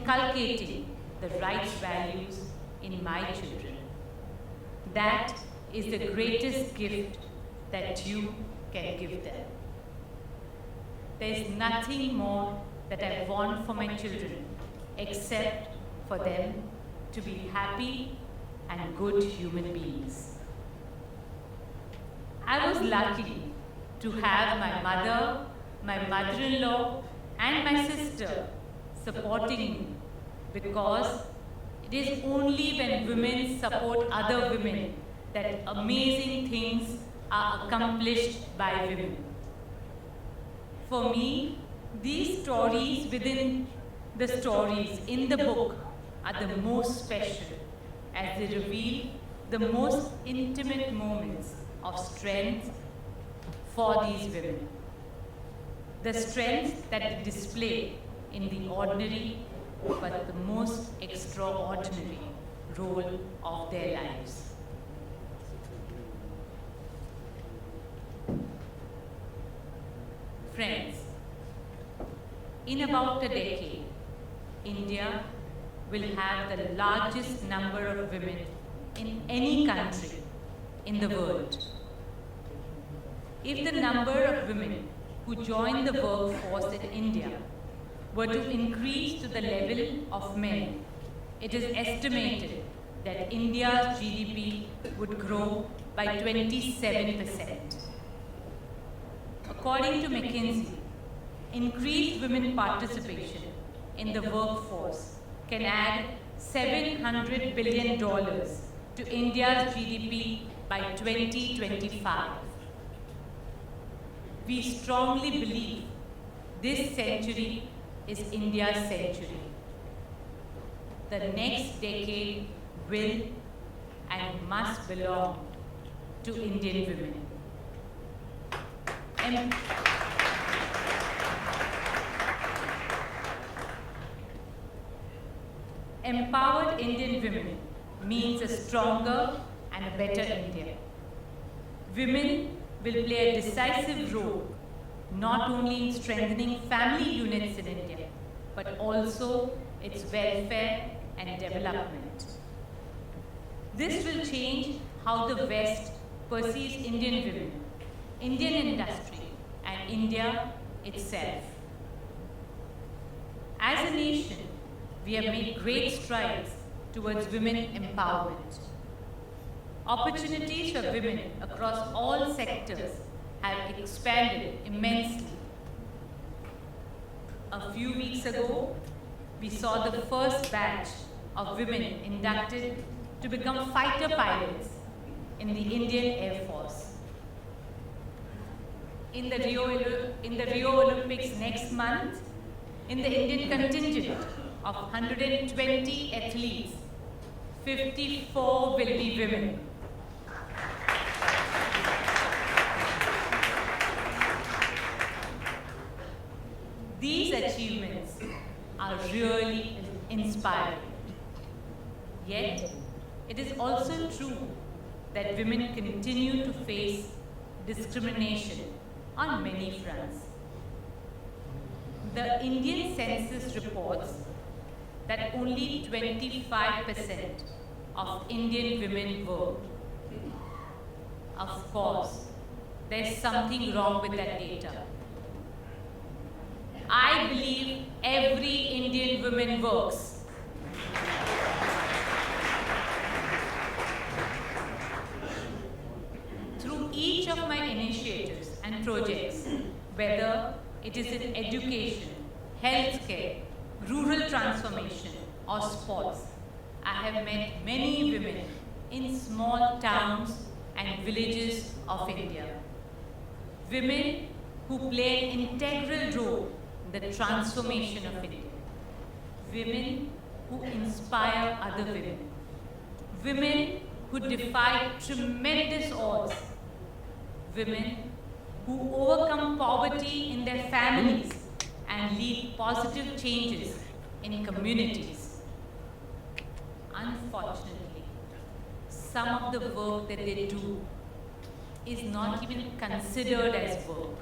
inculcating the right values in my children. That is the greatest gift that you can give them. There is nothing more that I want for my children except for them to be happy and good human beings. I was lucky to have my mother, my mother-in-law, and my sister supporting me, because it is only when women support other women that amazing things are accomplished by women. For me, these stories within the stories in the book are the most special, as they reveal the most intimate moments of strength for these women. The strength that they display in the ordinary but the most extraordinary role of their lives. Friends, in about a decade, India will have the largest number of women in any country in the world. If the number of women who join the workforce in India were to increase to the level of men, it is estimated that India's GDP would grow by 27%. According to McKinsey, increased women participation in the workforce can add $700 billion to India's GDP by 2025. We strongly believe this century is India's century. The next decade will and must belong to Indian women. Empowered Indian women means a stronger and a better India. Women will play a decisive role not only in strengthening family units in India, but also its welfare and development. This will change how the West perceives Indian women, Indian industry, and India itself. As a nation, we have made great strides towards women empowerment. Opportunities for women across all sectors have expanded immensely. A few weeks ago, we saw the first batch of women inducted to become fighter pilots in the Indian Air Force. In the Rio Olympics next month, in the Indian contingent of 120 athletes, 54 will be women. These achievements are really inspiring. Yet, it is also true that women continue to face discrimination on many fronts. The Indian census reports that only 25% of Indian women work. Of course, there's something wrong with that data. I believe every Indian woman works. Through each of my initiatives and projects, whether it is in education, healthcare, rural transformation, or sports, I have met many women in small towns and villages of India. Women who play an integral role in the transformation of India. Women who inspire other women. Women who defy tremendous odds. Women who overcome poverty in their families and lead positive changes in communities. Unfortunately, some of the work that they do is not even considered as work.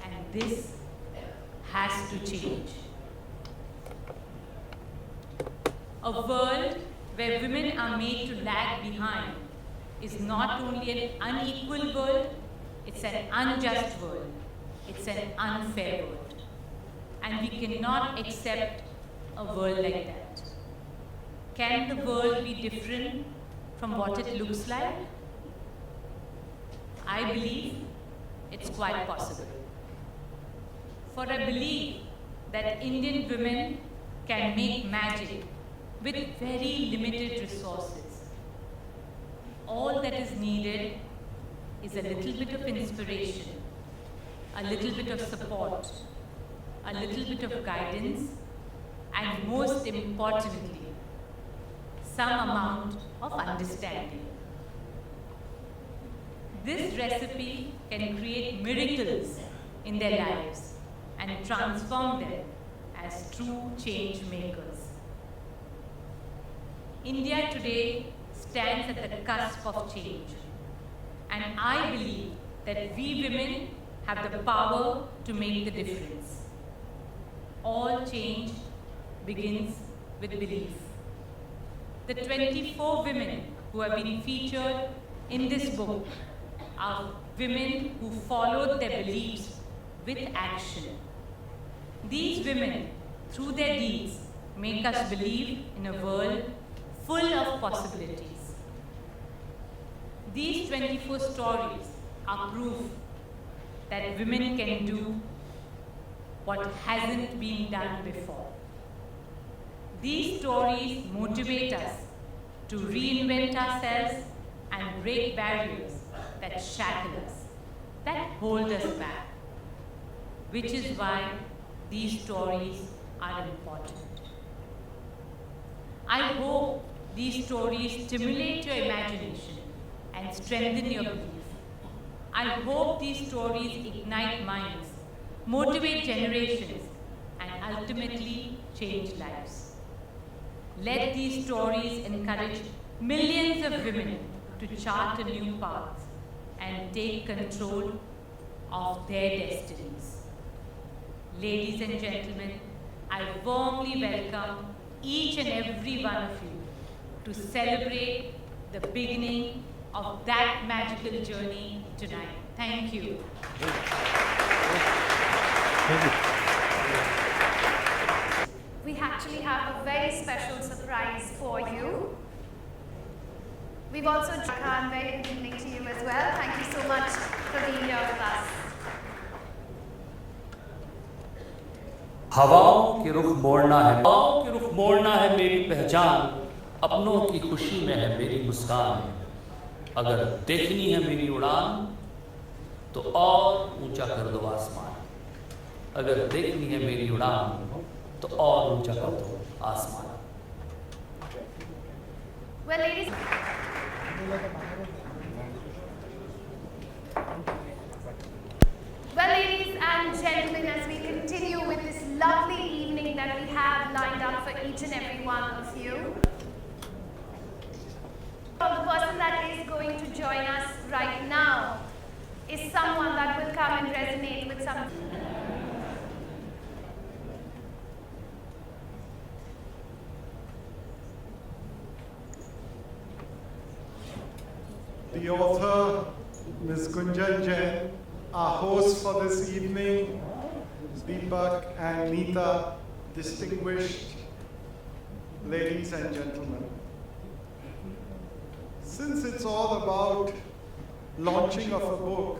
And this has to change. A world where women are made to lag behind is not only an unequal world, it's an unjust world, it's an unfair world. And we cannot accept a world like that. Can the world be different from what it looks like? I believe it's quite possible. For I believe that Indian women can make magic with very limited resources. All that is needed is a little bit of inspiration, a little bit of support, a little bit of guidance, and most importantly, some amount of understanding. This recipe can create miracles in their lives and transform them as true change makers. India today stands at the cusp of change, and I believe that we women have the power to make the difference. All change begins with belief. The 24 women who have been featured in this book are women who followed their beliefs with action. These women, through their deeds, make us believe in a world full of possibilities. These 24 stories are proof that women can do what hasn't been done before. These stories motivate us to reinvent ourselves and break barriers that shackle us, that hold us back, which is why these stories are important. I hope these stories stimulate your imagination and strengthen your belief. I hope these stories ignite minds, motivate generations, and ultimately change lives. Let these stories encourage millions of women to chart a new path and take control of their destinies. Ladies and gentlemen, I warmly welcome each and every one of you to celebrate the beginning of that magical journey tonight. Thank you. Thank you. We actually have a very special surprise for you. We've also, Khan, very good evening to you as well. Thank you so much for being here with us. हवाओं के रुख मोड़ना है, हवाओं के रुख मोड़ना है मेरी पहचान, अपनों की खुशी में है मेरी मुस्कान। अगर देखनी है मेरी उड़ान तो और ऊंचा कर दो आसमान। अगर देखनी है मेरी उड़ान तो और ऊंचा कर दो आसमान। Well, ladies. Well, ladies and gentlemen, as we continue with this lovely evening that we have lined up for each and every one of you, the person that is going to join us right now is someone that will come and resonate with some. The author, Ms. Gunjan Jain, our hosts for this evening, Deepak and Neeta, distinguished ladies and gentlemen. Since it's all about launching of a book,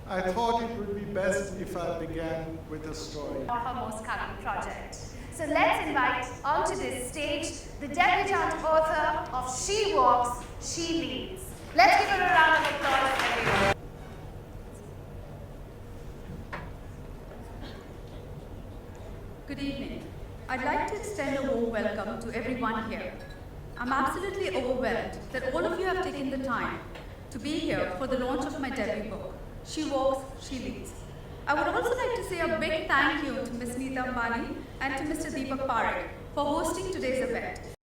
I thought it would be best if I began with a story. Of her most current project. So let's invite onto this stage the debutante author of She Walks, She Leads. Let's give her a round of applause, everyone. Good evening. I'd like to extend a warm welcome to everyone here. I'm absolutely overwhelmed that all of you have taken the time to be here for the launch of my debut book, She Walks, She Leads. I would also like to say a big thank you to Ms. Neeta Ambani and to Mr. Deepak Parekh for hosting today's event.